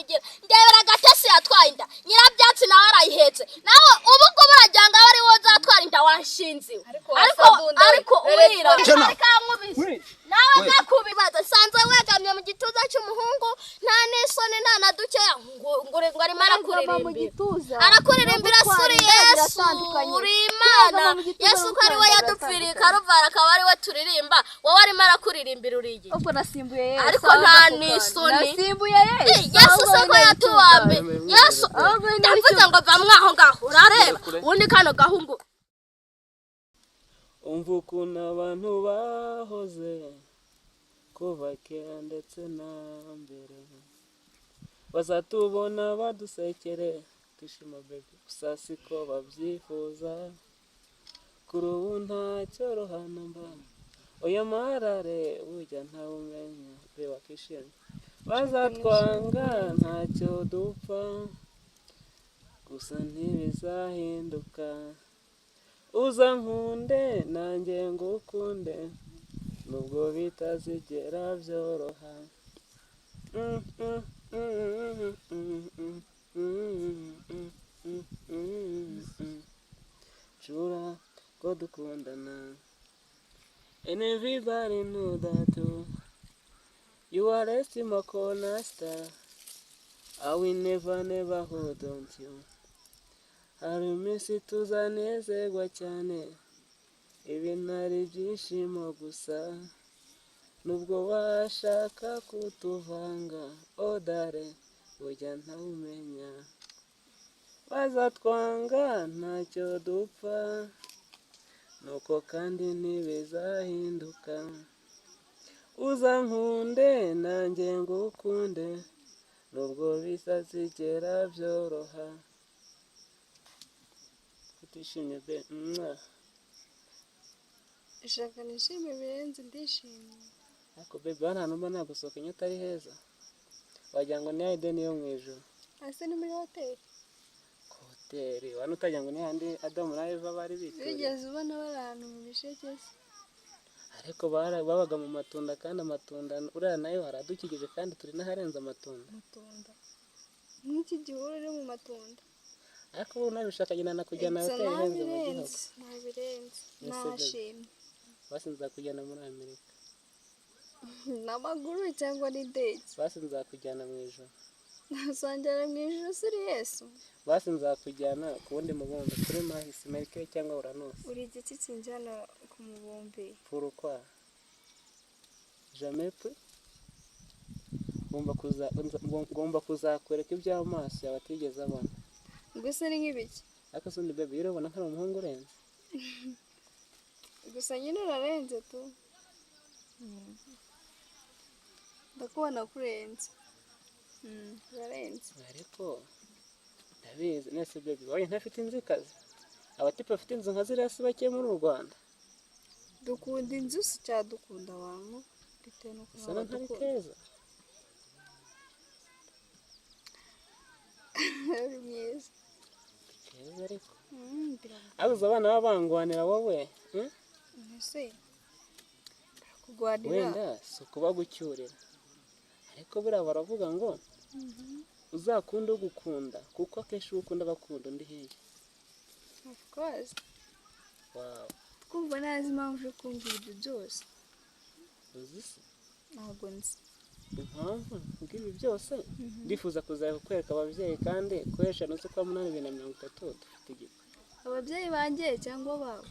kugira ndebera gatesi yatwaye inda nyirabyatsi nawe arayihetse nawe ubu ubwo burajyanga bari wo zatwara inda wanshinze ariko urira kankubise nawe gakubibaza sanze wegamye mu gituza cy'umuhungu nta n'isoni nta na dukeya ngo arimo arakuririmbira suri Yesu uri Imana Yesu ko ari we yadupfiriye karuvara akaba ari we turirimba wowe arimo arakuririmbira urigi ubwo nasimbuye Yesu ariko nta n'isoni nasimbuye Yesu soko yatuwambe Yesu ndavuze ngo va mwaho ngaho urareba ubundi kano gahungu umva ukuntu abantu bahoze kuva kera ndetse na mbere bazatubona badusekere twishima baby gusa siko babyifuza kuri ubu ntacyorohana mba oya marare burya ntawumenya reba kishimye bazatwanga ntacyo dupfa gusa ntibizahinduka uza nkunde nanjye ngukunde nubwo bitazigera byoroha Jura ko dukundana and everybody know that too. You are resting my corner star. I will never hold on to you. Hari iminsi tuzanezerwa cyane ibi ntari byishimo gusa nubwo washaka kutuvanga odare burya ntawumenya bazatwanga ntacyo dupfa nuko kandi ntibizahinduka uza nkunde nanjye ngukunde nubwo bitazigera byoroha utishimye be ishaka nishimye birenze ndishimye ariko bebe hano numva nagusohoka inyota ari heza wagira ngo ni ya ideni yo mu ijoro ase ni muri hoteli wano utagira ngo ni handi Adamu na Eva bari bituriye bigeze ubona bari ahantu mu bisheke ariko babaga mu matunda kandi amatunda uriya nayo haradukikije kandi turi n'aharenze amatunda nk'iki gihuru uri mu matunda ariko ubu nabishaka nyina nakujyana hoteli ihenze mu gihugu ntabirenze nashimye basi nzakujyana muri Amerika n'amaguru cyangwa n'indege basi nzakujyana mu ijoro nzanjyana mu ijoro suri Yesu basi nzakujyana ku wundi mubumbe kuri mahisi Merike cyangwa Uranus uri igiti kinjyana ku mubumbe pourquoi jamais plus ngomba kuzakwereka iby'amaso yawe atigeze abona gusa ni nk'ibiki ariko sundi bebe urabona ko ari umuhungu urenze gusa nyine urarenze tu ndakubona kurenze urarenze ariko ndabizi nese bebe wowe ntafite inzikazi abatipe bafite inzu nka ziriya si bake muri Rwanda dukunda inzu si cyadukunda abantu bitewe n'uko sana ntari keza uri mwiza keza ariko abuze abana babangwanira wowe ese kugwanira wenda si ukuba gucyurira ariko buriya baravuga ngo uzakunda ugukunda kuko akenshi ukunda bakunda undi hirya of course wow kumva nazi impamvu yo kumvira ibyo byose uzi se ntabwo nzi impamvu bw'ibi byose ndifuza kuzakwereka ababyeyi kandi kuhesha no kwa 830 dufite igikwe ababyeyi banjye cyangwa babo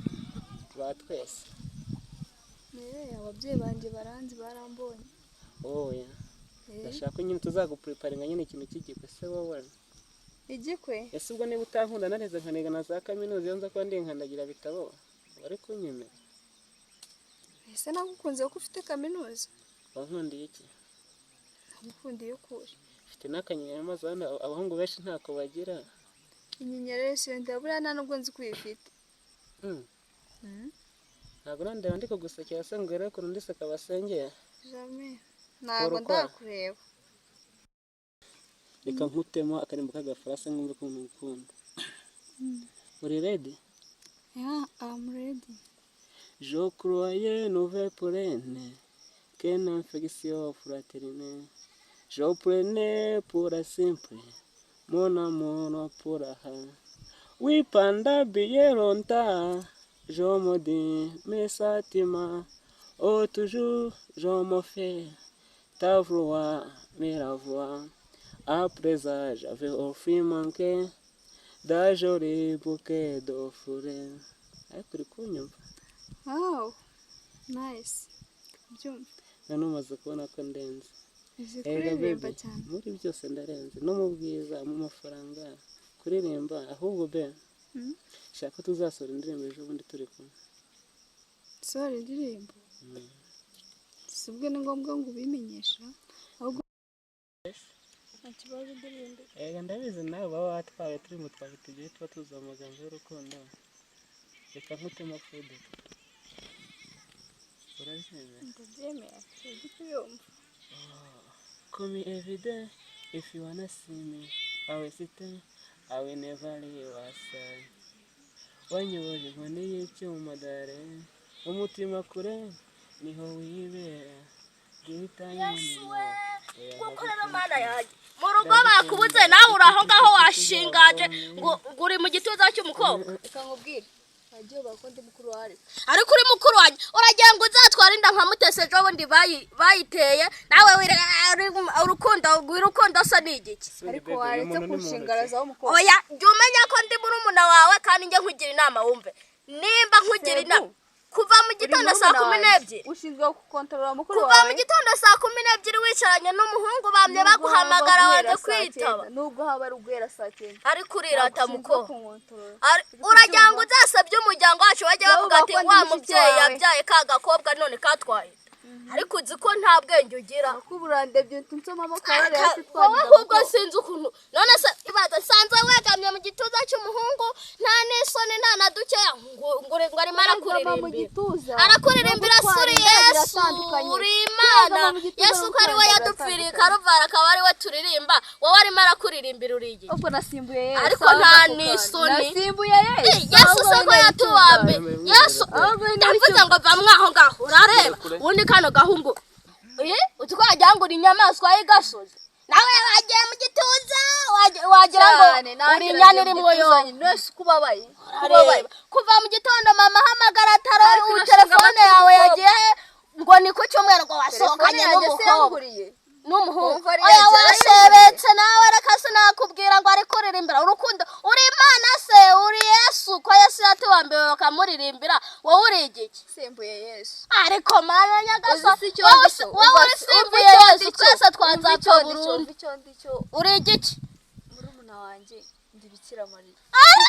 ba twese ababyeyi banjye baranzi barambonye oya ndashaka nyine tuzagupreparinga nyine ikintu cy'igikwe se wowe igikwe ese ubwo niba utankunda nareze nkaniga na za kaminuza iyo nza kuba ndi nkandagira bitabo bari kunyemera ese nagukunze ko ufite kaminuza wankundiye iki nagukundiye ukuri ufite n'akanyenyeri maze abahungu benshi ntako bagira inyenyeri yose ndabura nta nubwo nzi ko uyifite ntabwo nandeba ndi kugusekera se ngo rero kurundi se kabasengera jamais ntabwo ndakureba reka nkutemo akarimbo k'agafarasi nkumve ko mukunda uri ready yeah I'm ready je croyais nouvelle pleine qu'une infection fraternelle Je prenais pour simple, mon amour pour un. Oui, pendant bien longtemps, je me dis mes sentiments. Oh, toujours, je me fais ta voix, mais la voix. À présent, j'avais offert manqué d'un joli bouquet de fleurs. Ariko uri kunyumva? Wow, nice. Byumva. None umaze kubona ko ndenze. Uzi Erega kuririmba baby, cyane. muri byose ndarenze. No mu bwiza, mu mafaranga, kuririmba, ahubwo be. Shaka tuzasora indirimbo ejo bundi turi kumwe. Sora indirimbo. Sibwo ni ngombwa ngo ubimenyesha. Ahubwo nta kibazo indirimbo. Erega ndabizi nawe baba watwaye turi mu twawe tugiye tuba tuzi amagambo y'urukundo. Reka nkutema fude. Urabyemera? Ndabyemera. Uri kuyumva. Call me every day if you wanna see me. I will sit there, I will never leave your side. Wanyoboje nkone y'icyuma dare, umutima kure niho wibera. gukorera mana yanjye mu rugo bakubuze nawe uri aho ngaho washingaje ngo uri mu gituza cy'umukobwa. Reka nkubwire. Bagiye bakonde mukuru wari. Ariko uri mukuru wanjye uragira ngo uzatwara inda nka mutese ejo bundi bayiteye nawe urukundo asa n'igiki. Ariko waretse kunshingarazaho umukobwa. Oya jya umenya ko ndi murumuna wawe kandi njye nkugira inama wumve nimba nkugira inama kuva mu gitondo saa 12 ushinzwe gukontorora mukuru wawe. Kuva mu gitondo saa 12 wicaranye n'umuhungu bamye baguhamagara wanze kwitaba. Nubwo haba ari ugwera saa 9. Ariko urirata muko. Uragira ngo uzasabye umuryango wacu bajye bavuga ati wa mubyeyi yabyaye ka gakobwa none katwaye. Ariko uzi ko nta bwenge ugira. Kuburandebye nsoma amakaye yasi twari. Ahubwo sinzi ukuntu. None se ibaza sanze wegamye mu gituza cy'umuhungu nta nesone nta na dukeya ngo ari mara kuririmbira. Arakuririmbira suri Yesu. Uri Imana. Yesu ko ari we yadupfiriye karuvara akaba ari we turirimba. Wowe ari mara kuririmbira urigi. Ubwo nasimbuye Yesu. Ariko nta nisoni. Nasimbuye Yesu. Yesu soko yatuwambe. Yesu. Ndavuze ngo bamwaho ngaho. Urareba. Undi kano gahungu utwagira ngo uri inyamaswa y'igasozi nawe wagiye mu gituza wagira ngo uri inyana iri mwoyo nose kubabaye kuva mu gitondo mama hamagara taro telefone yawe yagiye ngo ni ku cyumweru ngo wasohokanye n'umuhungu oya washebetse nawe reka sinakubwira ngo ari kuririmbira urukundo uri Imana se uri Yesu ko Yesu yatuwambiwe bakamuririmbira wowe uri igiki simbuye Yesu ariko mana nyagaso wowe uri simbuye Yesu twese twanzapfa burundu uri igiki murumuna wanjye ndi Bikira Mariya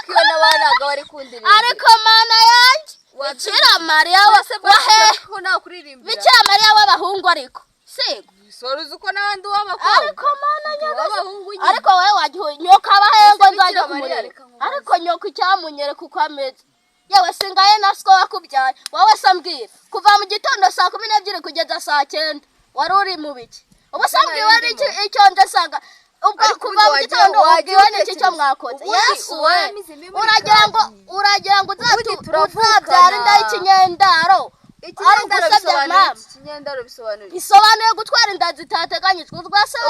kuko n'abanaga bari kundirimba ariko mana yanjye Bikira Mariya Bikira Mariya w'abahungu ariko sego soruzi uko n'abandi w'abakobwa ariko mana nyagaso ariko wowe wagiye nyoka abahengo nzajya kumureka ariko nyoka icyamunyere kuko ameze yewe singaye nasiko wakubyaye wowe sambwira kuva mu gitondo saa 12 kugeza saa 9 wari uri mu biki ubu sambwiwe icyo ndasanga ubwo kuva mu gitondo wagiye n'iki cyo mwakoze Yesu we uragira ngo uzabyara inda y'ikinyendaro ikinyendaro bisobanuye gutwara inda zitateganyijwe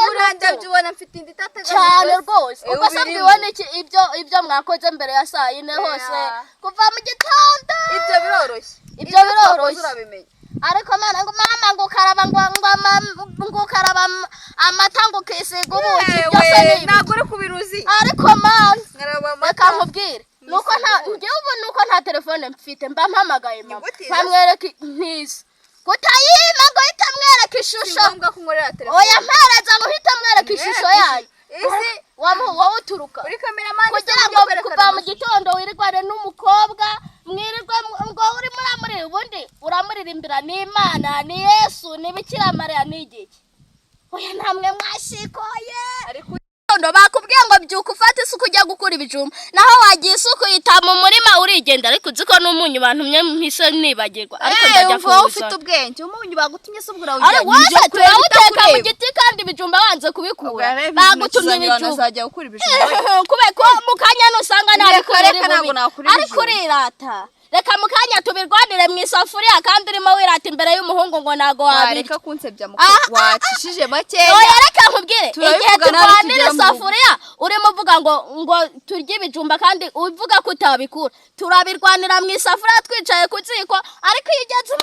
urandebye ubona mfite inda itateganyijwe cyane rwose ubwo se mbibona ibyo mwakoze mbere ya saa 4 hose kuva mu gitondo ibyo biroroshye urabimenya ariko mana ngo mama ngo karaba ngo karaba amata ngo kisiga ubuki byose ni ntago uri kubiruzi ariko mana reka nkubwire nuko nta telefone mfite mba mpamagaye mama bamwereka ntiza kutayima ngo hita mwereka ishusho oya mpereza ngo hita mwereka ishusho yayo wowe uturuka kugira ngo kuva mu gitondo wirigwane n'umukobwa mwirirwe ngo uri muramurira ubundi uramuririmbira ni Imana ni Yesu ni Bikira Mariya ni igiki oya namwe mwashikoye ndo bakubwiye ngo byuka ufate isuku ujya gukura ibijumba naho wagiye isuku yita mu murima urigenda ariko uziko n'umunyu bantumye mpise nibagirwa ariko ndajya kuza ufite ubwenge umunyu bagutumye subura ujya turawuteka mu giti kandi ibijumba wanze kubikura bagutumye ibijumba nazajya gukura ibijumba kubeko mukanya nusanga nari kurira ariko rirata reka mukanya tubirwanire mu isafuriya kandi urimo wirata imbere y'umuhungu ngo nago wabirya reka kunsebya muko wacishije makeya oya reka nkubwire igihe turwanira isafuriya urimo uvuga ngo turye ibijumba kandi uvuga ko utabikura turabirwanira mu isafuriya twicaye ku ziko ariko iyo ugeze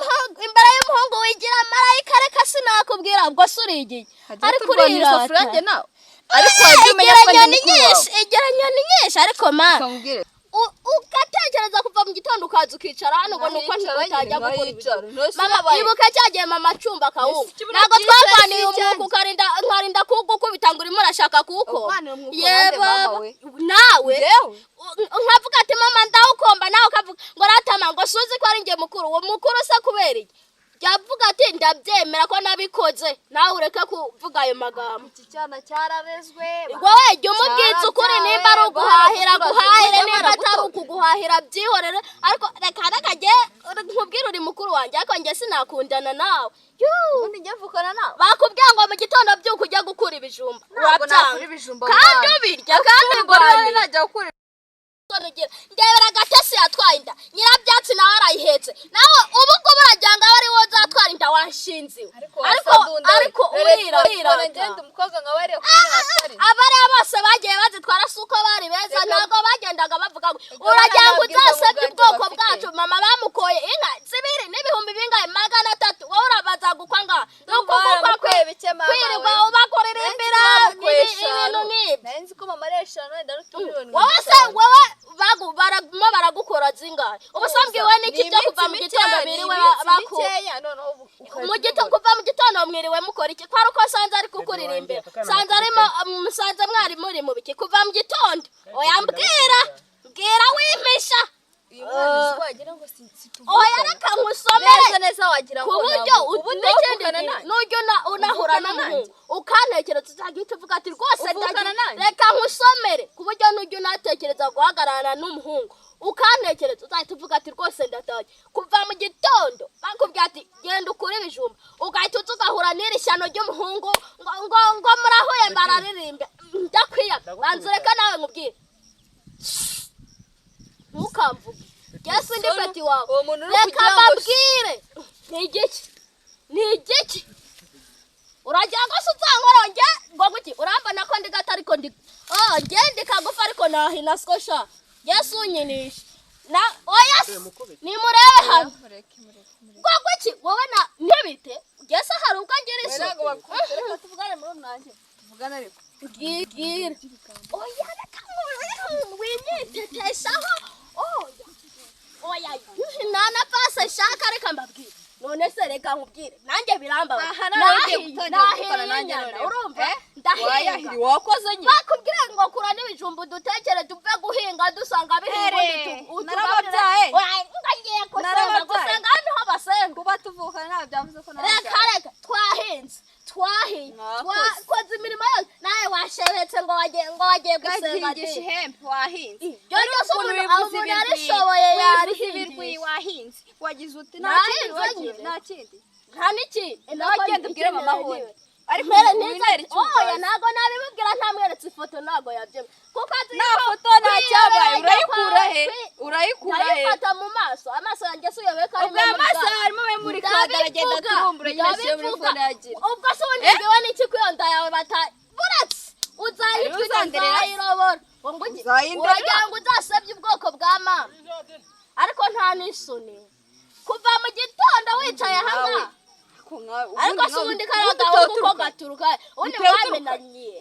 imbere y'umuhungu wigira marayika reka sinakubwira ubwo surigiye ariko urira isafuriya njye nawe ariko wajya umenya ko ndi mukuru wawe igera nyoni nyinshi ariko man ugatekereza kuva mu gitondo ukaza ukicara hano ngo nuko ntibatajya gukora ibijumba mama ibuka cyagiye mama cumba kawunga ntabwo twarwaniye umwuka nkarinda kugukubita ngo urimo urashaka kuko yeba nawe nkavuga ati mama ndawukomba nawe ukavuga ngo ratama ngo suzi ko ari njye mukuru uwo mukuru se kubera iki yavuga ati ndabyemera ko nabikoze nawe ureke kuvuga ayo magambo iki cyana cyararezwe wowe jya umubwitsa ukuri nimba ari uguhahira guhahire nimba atari ukuguhahira byihorere ariko reka nakajye nkubwire uri mukuru wanjye ariko njye sinakundana nawe ubundi njye mvukana nawe bakubwira ngo mu gitondo byuka ujya gukura ibijumba urabyanga kandi ubirya kandi urwanya najya gukura ndebera agatesi yatwaye inda nyirabyatsi nawe arayihetse nawe ubu ngubu urajyanga wari wowe uzatwara inda wanshinziwe ariko urira abariya bose bagiye bazitwara si uko bari beza ntabwo bagendaga bavuga ngo uragira ngo uzasebye ubwoko bwacu mama bamukoye inka zibiri n'ibihumbi bingahe 300 wowe urabaza gukwa ngaha nuko gukwa kwirirwa ubakorera imbere ibintu nk'ibyo wowe se wowe baragukora zingahe ubusanzwe we n'iki byo kuva mu gitondo biriwe kuva mu gitondo mwiriwe mukora iki kwari uko sanze ari kukurira imbere sanze arimo musanze mwari muri mu biki kuva mu gitondo oya mbwira wimpisha oya reka nkusomere neza wagira ngo ubu n'ujya unahura n'umuhungu ukantekereza uzagihita uvuga ati rwose reka nkusomere ku buryo n'ujya unatekereza guhagararana n'umuhungu ukantekereza uzahita uvuga ati rwose ndataye kuva mu gitondo bakubwira ati genda ukure ibijumba ugahita uza ugahura n'iri shyano ry'umuhungu ngo murahuye bararirimba ndakwiya banza ureka nawe nkubwire ntukamvuge yesu ndi peti wawe reka mbabwire ni igiki uragira ngo se uzankoronge ngo guki urambona ko ndi gato ariko njye ndi kagufa ariko nahina skosha yesu unyinisha oya nimurebe hano ngo guki wowe ntibite yesu hari ubwo ngira reka tuvugane muri mwanjye tuvugane ariko bwira oya reka winyiteteshaho oya nana pase shaka reka mbabwire none se reka nkubwire nanjye biramba nahiye urumva ndahiye wakoze nyine bakubwira ngo kura n'ibijumbu dutekere tuve guhinga dusanga biri narababyaye ngagiye gusanga hano ho basenga kuba tuvukana ntabwo byavuze ko reka twahinze twakoze imirimo yose nawe washeretse ngo wagiye gusenga gahingisha ihembe wahinze byose umuntu yarishoboye yarihirwi wahinze wagize uti nta kindi nta n'ikindi nawe genda ubwire mama hone ariko oya ntago nabimubwira ntamweretse ifoto ntago yabyemera kuko nta foto nta cyabaye urayikura he ndayifata mu maso amaso yanjye se uyoboye ko ubwo amaso harimo muri kada aragenda turumbura nyine se muri fone yagira ubwo se ubundi mbiwe n'iki kwiyo nda yawe buretse uzahitwa uzayirobora uragira ngo uzasebye ubwoko bwa mama ariko nta n'isoni kuva mu gitondo wicaye hamwe ariko se ubundi karagaho kuko gaturuka ubundi mwamenaniye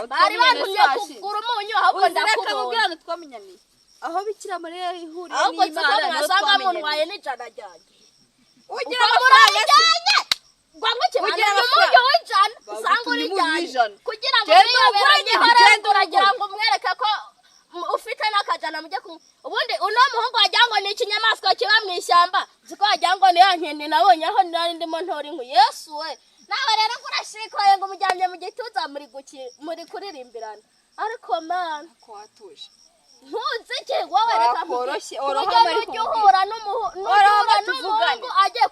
bari bantumye kugura umunyu ahubwo ndakubona twamenyaniye aho bikira mariya ihuriye ahubwo n'Imana nasanga munwaye n'ijana ryanjye ugira amafaranga ugira umunyu w'ijana usanga urijyanye kugira ngo niyoberanye uragira ngo umwereke ko ufite n'akajana mujye kunywa ubundi uno muhungu wagira ngo ni ikinyamaswa kiba mu ishyamba ziko wagira ngo ni ya nkende nabonye aho nari ndimo ntora inkwi yesu we nawe rero kurashikoye ngo umujyanye mu gituza muri kuririmbirana ariko mana ko watuje ntuzike wowe reka koroshye ujye uhura n'umuhungu agiye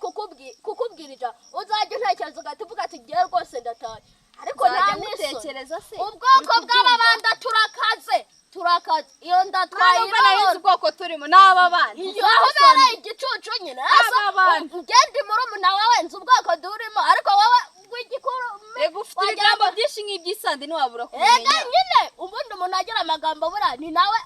kukubwira ijambo uzajya untekereza ugahita uvuga ati ngewe rwose ndataye ariko nta n'isoni ubwoko bw'ababanda turakaze turakaza iyo ndatwayirabona ubwoko turimo n'aba bana aho bere igicucu nyine ngende muri umuna wawe nzi ubwoko durimo ariko wowe w'igikuru ego ufite ibigambo byinshi nk'iby'isandi ntiwabura kumenya nyine ubundi umuntu agira amagambo bura ni nawe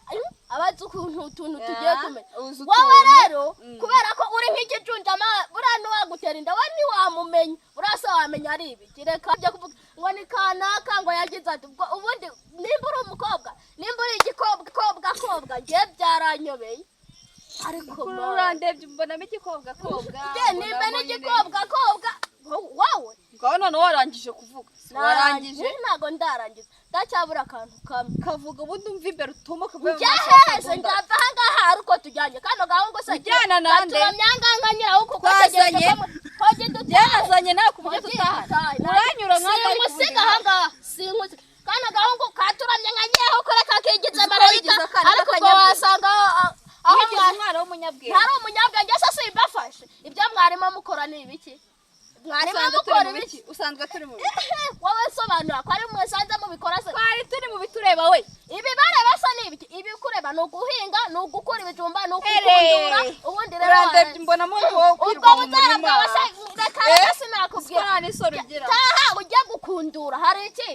abazi ukuntu utuntu tugiye kumenya wowe rero kubera ko uri nk'igicunja buriya ntiwagutera inda we ntiwamumenya buriya se wamenya ari ibiki reka ujya kuvuga ngo ni kanaka ngo yagize ati ubundi nimba uri umukobwa nimba uri igikobwa ngiye byaranyobeye ariko urandebye mbonamo igikobwa nimba n'igikobwa wowe ngaho none warangije kuvuga warangije ntago ndarangiza ndacyabura akantu kamwe kavuga ubundi umva imbere utuma kavuye mu maso ndava ahangaha ari uko tujyanye kano gahungu se ujyana nande turamyanganga nyiraho kuko tegereje ko byanazanye nawe ku buryo tutahana uranyura nk'aho ari musiga ahangaha sinkuzi kano gahungu katuramye nka nyiraho kore kakigize marayika ariko ngo wasanga aho umwana w'umunyabwenge ntari umunyabwenge se simbafashe ibyo mwarimo mukora ni ibiki mwarimo mukora ibiki usanzwe turi mu wowe sobanura ko ari mwesanze mubikora se twari turi mu bitureba we ibi bareba se ni ibiki ibi kureba ni uguhinga ni ugukura ibijumba ni ukukundura ubundi rero urandebye mbona mu ubwo butera bwawe se reka sinakubwira taha ujye gukundura hari iki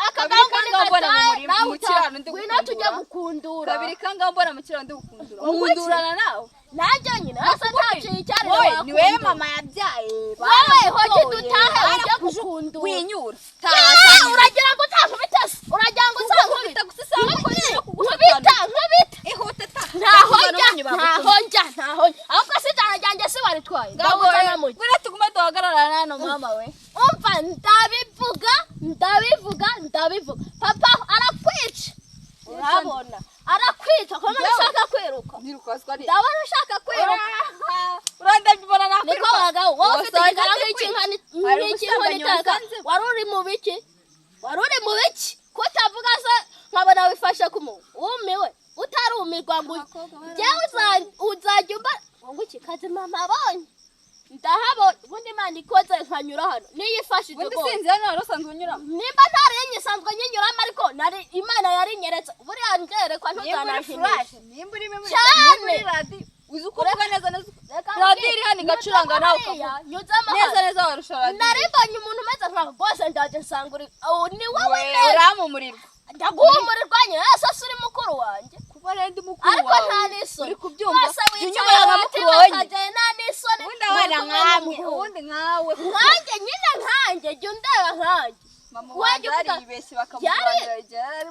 akagahungu ni gataye mu kirano ndi gukundura tujye gukundura kabiri kanga mbona mu kirano ndi gukundura ukundurana nawe nanjye nyine hasa ntaciye icyari wowe ni wewe mama yabyaye wowe hoje dutahe ujye gukundura winyura uragira ngo utankubita se uragira ngo uzankubita nkubita ihute ta ntaho njya ahubwo se ijana ryanjye se waritwaye ndabuza namuye bure tugume duhagararana hano mama we umva ndabivuga papa arakwica urabona arakwica ko ushaka kwiruka ndabona ushaka kwiruka urandebye mbona nakwiruka niko wagaho wowe ufite igikara nk'ikinkaniteka wari uri mu biki kutavuga se nkabona wifashe ku muntu wumiwe utarumirwa ngo njyewe uzajya umba ngo iki kazi mama abonye ndahabona ubundi imana ikoze nkanyura hano niyifashije ubundi sinzi hano wari usanzwe unyuramo nimba ntari nyisanzwe nyinyuramo ariko imana yari nyeretse buriya ngerekwa ntuzanashimishe nimba uri muri radiyo uzi uko uvuga neza radiyo iri hano igacuranga nawe ukavuga neza warusha radiyo naribonye umuntu umeze nkawe rwose ndaje nsanga ni wowe neza uramumurirwa ndaguhumurirwa nyine ese uri mukuru wanjye kuba rero ndi mukuru wawe ariko nta n'isoni uri kubyumva inyuma yawe mukuru wawe nta n'isoni ubundi nkawe nkanjye nyine nkanjye jya undeba nkanjye mama wanjye yaribeshye bakamuguranira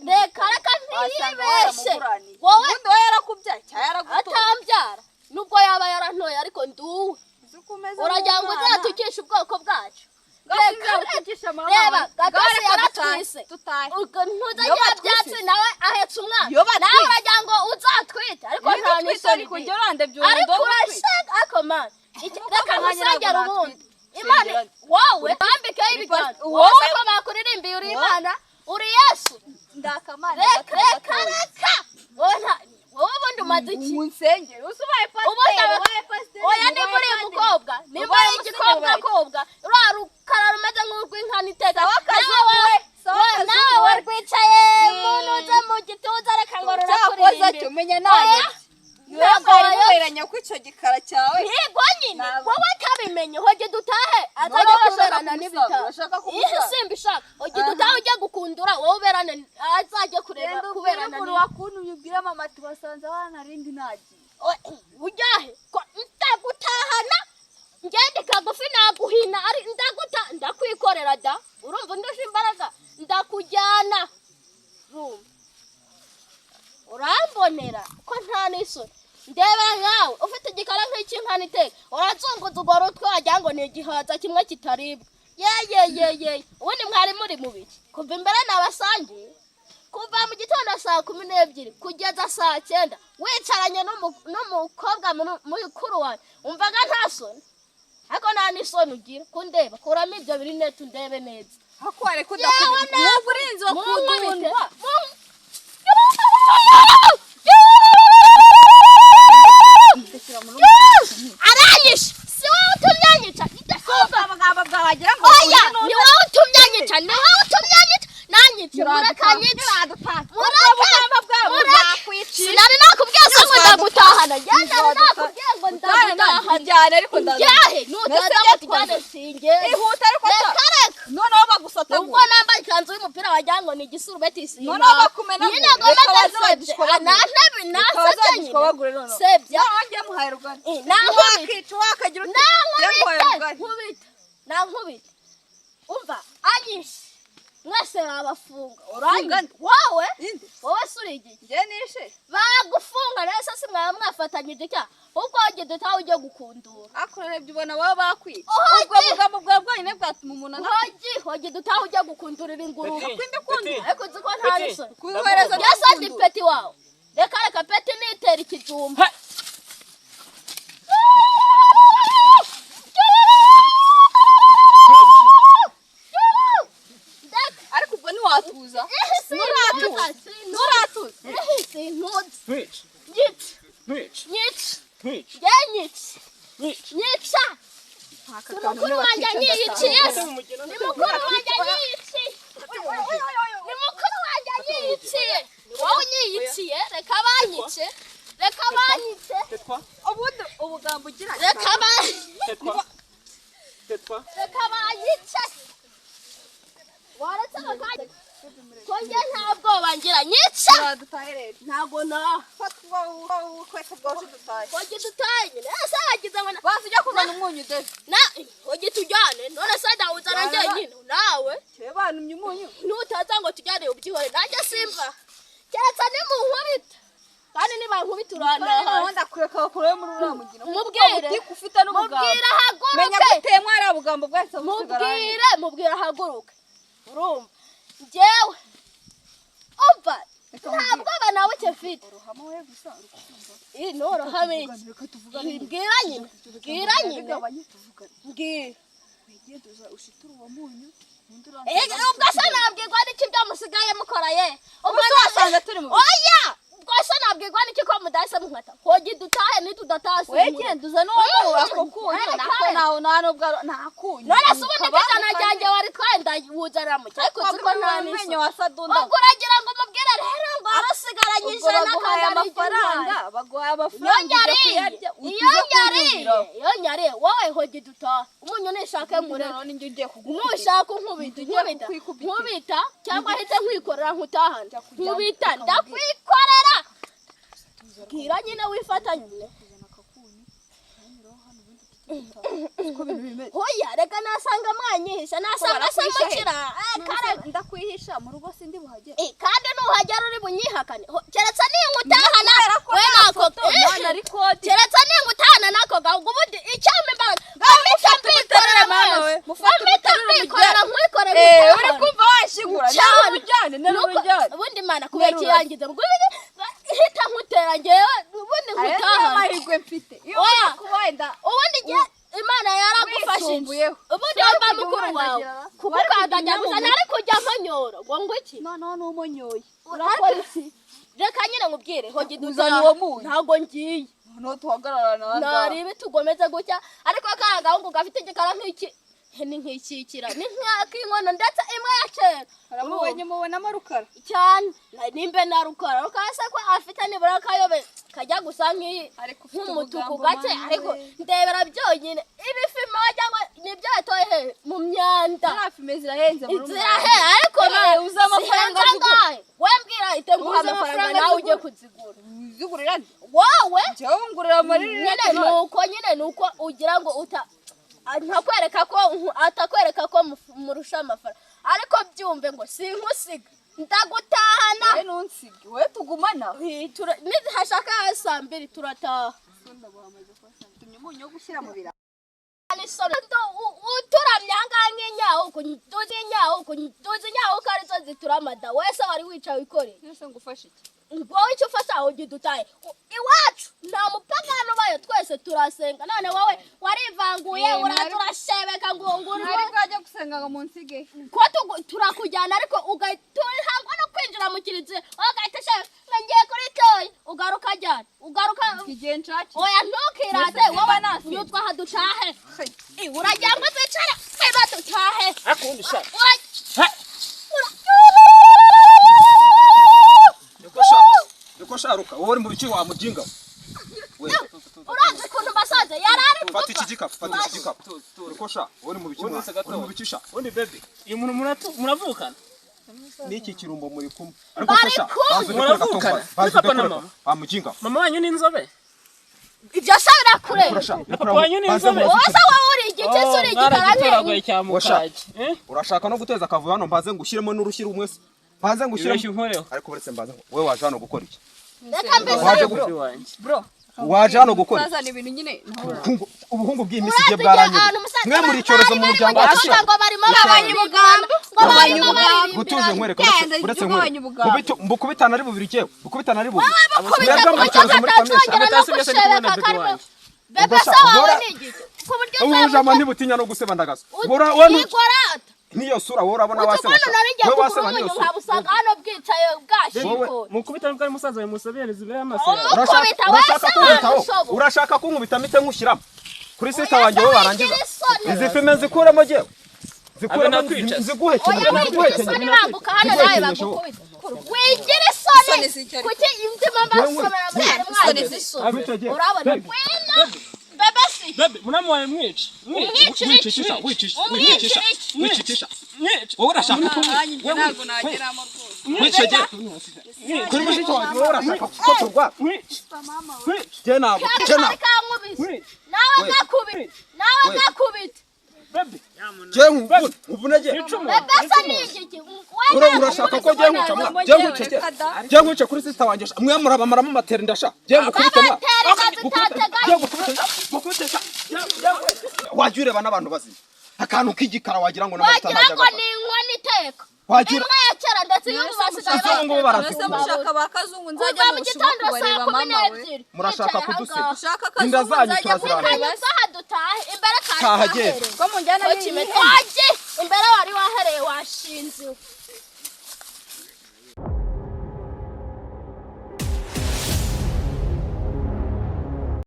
reka ntiyibeshye wowe ubundi we yarakubyaye cyangwa yaragutoye atambyara nubwo yaba yarantoye ariko nduwe uragira ngo uzatukishe ubwoko bwacu reba gatasi yaratwise ntuzagira byatsi nawe ahetse umwana nawe uragira ngo uzatwite ariko nta n'isoni ariko urashaka ako mani reka nkusengera ubundi imana wowe wambikeho ibiganza wowe ko bakuririmbiye uri imana uri yesu reka wowe ubundi umaze iki umusengero usubaye pasiteri oya nimba uri umukobwa nimba uri igikobwa uriya rukara rumeze nk'urw'inkana itega nawe rwicaye umuntu uze mu gituza reka ngo rurakuririmbe umenya nawe ntabwo wayoberanya ko icyo gikara cyawe ntigo nyine wowe utabimenye hoge dutahe azajya kuberana n'ibitaro iyi simba ishaka hoge dutahe ujya gukundura wowe uberane azajya kuberana n'ibitaro wakuntu ubwira mama ati basanze abana rindi nagiye ujyahe ndagutahana ngende kagufi naguhina ari ndakwikorera da urumva ndusha imbaraga ndakujyana urambonera ko nta n'isoni ndebera nkawe ufite igikara nk'icy'inkana iteka urazunguza urwo rutwe wagira ngo ni igihaza kimwe kitaribwa yeyeyeyeye ubundi mwari muri mu biki kuva imbere nabasangiye kuva mu gitondo saa 12 kugeza saa 9 wicaranye n'umukobwa mukuru wawe umvaga nta soni ariko nta n'isoni ugira kundeba kuramo ibyo biri neza undebe neza hakware kudakubita n'ubwo urinzi wo kudundwa aranyisha si wowe utumyanyica abagabo bwawagira ngo oya ni wowe utumyanyica nanyica murakanyita tujyane ariko ndaza yahe nutaza ngo tujyane singe ihuta ariko reka noneho bagusata ubwo nambaye ikanzu y'umupira wagira ngo ni igisurubeti isima noneho bakumena nyine ngoma nasebye sebya wanjye muhaye rugari nankubita wakagira nankubita umva anyishe mwese babafunga urangana wowe surigiye nge nishe bagufunga nese si mwaba mwafatanyije cya ubwo wagenda utawe ugiye gukundura akurebye ubona baba bakwica ubwo bugambo bwawe bwonyine bwatuma umuntu wagenda utawe ugiye gukundurira ingurube ariko uzi ko nta n'isoni kuzohereza yasabye peti wawe reka peti nitera ikijumba ariko ubwo ntiwatuza nyica mukuru wanjye anyiyiciye ni mukuru wanjye anyiyiciye ni wowe unyiyiciye reka banyice ubundi ubugambo ugira reka banyice waretse bakanye konge nta bwoba ngira nyica ntago kwese bwose dutaye konge dutaye nyine ese wagize ngo basi ujya kuzana umunyu dede konge tujyane none se ndawuzana njyenyine nawe banumye umunyu nutaza ngo tujyane ubyihore nanjye simva keretse nimunkubita kandi nibankubita uranaha ndakureka bakure muri uriya mugina mubwire ufite n'ubugambo mubwire haguruke menya guteye mwari ubugambo bwese mubwire haguruke urumva njyewe umva ntabwo aba nawe cyafite uruhama we gusa norohame mbwira nyine mbwira ushitura uwo munyu ubwo se nabwirwa n'iki byo musigaye mukora ye ubwo twasanze turi mu oya ubwo se nabwirwa n'iki ko mudahise munkata hogi dutahe nitudatahe wegire duza n'uwo ako kunyu nako nawe nta nubwo nakunyu none se ubundi bijana ryanjye wari twenda wuzanira mu cyari kuzi ko nta n'isi ubwo uragira ngo mubwire rero ngo arasigaranye ijana kandi amafaranga baguhaye amafaranga iyo nyari wowe hogi dutahe umunyu nishake murero nushaka nkubita cyangwa ahite nkwikorera nkutahana nkubita ndakwikorera bwira nyine wifatanye hoya reka nasanga mwanyihisha nasanga se mukira ndakwihisha mu rugo sindi buhagere kandi nuhagera uri bunyihakane keretse ninkutahana we nako keretse ninkutahana nako gahugu ubundi icyampa imbaraga bamita mbikorera mwawe bamita mbikorera nkwikorera uri kumva washigura n'urujyane ubundi mana kubera ikiyangize ngo hita nkutera ngewe ubundi nkutahana amahirwe mfite ubundi Imana yaragufashije ubundi wamba mukuru wawe kubukandanya gusa nari kujya nkonyora ngo iki n'umunyoye urakora iki reka nyine nkubwire hogi duzana uwo munyu ntago ngiye no tuhagarara naribe tugomeze gutya ariko karagahungu gafite igikara nk'iki ni nk'ikikira ni nk'inkono ndetse imwe ya kera aramuwenye mubonamo rukara cyane nimbe na rukara se ko afite nibura kayobe kajya gusa nk'umutuku gake ariko ndebera byonyine ibifi cyangwa nibyo yatoye he mu myanda hafi zirahenze mu rugo ariko nawe uza amafaranga we mbwira ite nguha amafaranga nawe ujye kuzigura uzigurira wowe njyewe ngurira amarira nyine nuko ugira ngo atakwereka ko murusha amafaranga ariko byumve ngo sinkusiga ndagutahana we nunsige we tugumana nihashaka saa 2 turataha tumye umunyu wo gushyira mu bira uturamye ahangaha nk'inyaho ko arizo zituramada wese wari wicaye wikoreye ngufashe iki wowe icyo ufasha aho ujya udutaye iwacu nta mupagano ubaye twese turasenga none wowe warivanguye turashebeka ngo ntari bwajya gusenga ngo munsige ko turakujyana ariko ugahangwa no kwinjira mu kiliziya ugahita shaka ngiye kuri toyi ugaruka ajyana igihe nshaki oya ntukirate wowe nyutwa aha dutahe uragira ngo twicare tweba dutahe akundi sha Niko sharuka wowe uri mu biki wa mujinga we urazi kuntu basaze yarari fata igikapu urikosha uri mu bikima uri mu bikisha undi baby uyu muntu muravukana niki kirumbo muri kumwe ariko kosha muravukana papa na mama amujinga mama wanyu ni inzobe ibyo sabira kure papa wanyu ni inzobe wose wowe uri igice suri igitaragoye cya mukaje urashaka no guteza akavuyo hano mbaze ngushyiremo n'urushyira umwe se mbaze ngushyiremo ariko buretse mbaze wewe waje hano gukora iki reka mbese bro waje hano gukora bazana ibintu nyine ubuhungu bw'imisi giye bwaranyuze mwe muri cyorezo mu muryango wacu ngo barimo babanyubugambo gutuje nkwereka buretse nkwereka mbukubitana ari bubiri cyewe mbukubitana ari bubiri mwebwe muri cyorezo muri famille agatasi byose ndi kubona baby wanjye bebe sawa ni igiki ku buryo ubujama ntibutinya no guseba ndagaso niyo sura wowe urabona wasebasha wowe waseba niyo sura usanga hano bwicaye bwashiko mukubita bwa musaza we musebereze be amaso urashaka kunkubita mite nkushyiramo kuri sita wanjye wowe barangiza izi filme zikuremo jewe zikuremo ziguhekenye nirabuka hano nawe bagukubita wigire soni kuki indimo mbasomera muri mwari zisoni urabona bebesi bebe munamu wawe mwici mwicisha wowe urashaka ntago nageramo mwice kuri mushiki wawe wowe urashaka ko turwa je nabo nawe gakubita bebe je nkuvunege bebesa ni igiki urashaka ko je nkucamwa je nkuce kuri sita wanjye mwe murabamaramo materi ndasha je ngukubita mwa wajya ureba n'abantu bazima akantu k'igikara wagira ngo n'amavuta wagira ngo ni inkono iteka wagira yakera ndetse iyo basigaye ngo barazikunda mushaka bakazungu nzajya mu gitondo saa 12 murashaka kudusiga ushaka inda kazungu zanyu nzajya turazirana dutahe imbere kahagera ko munjyana imbere wari wahereye washinze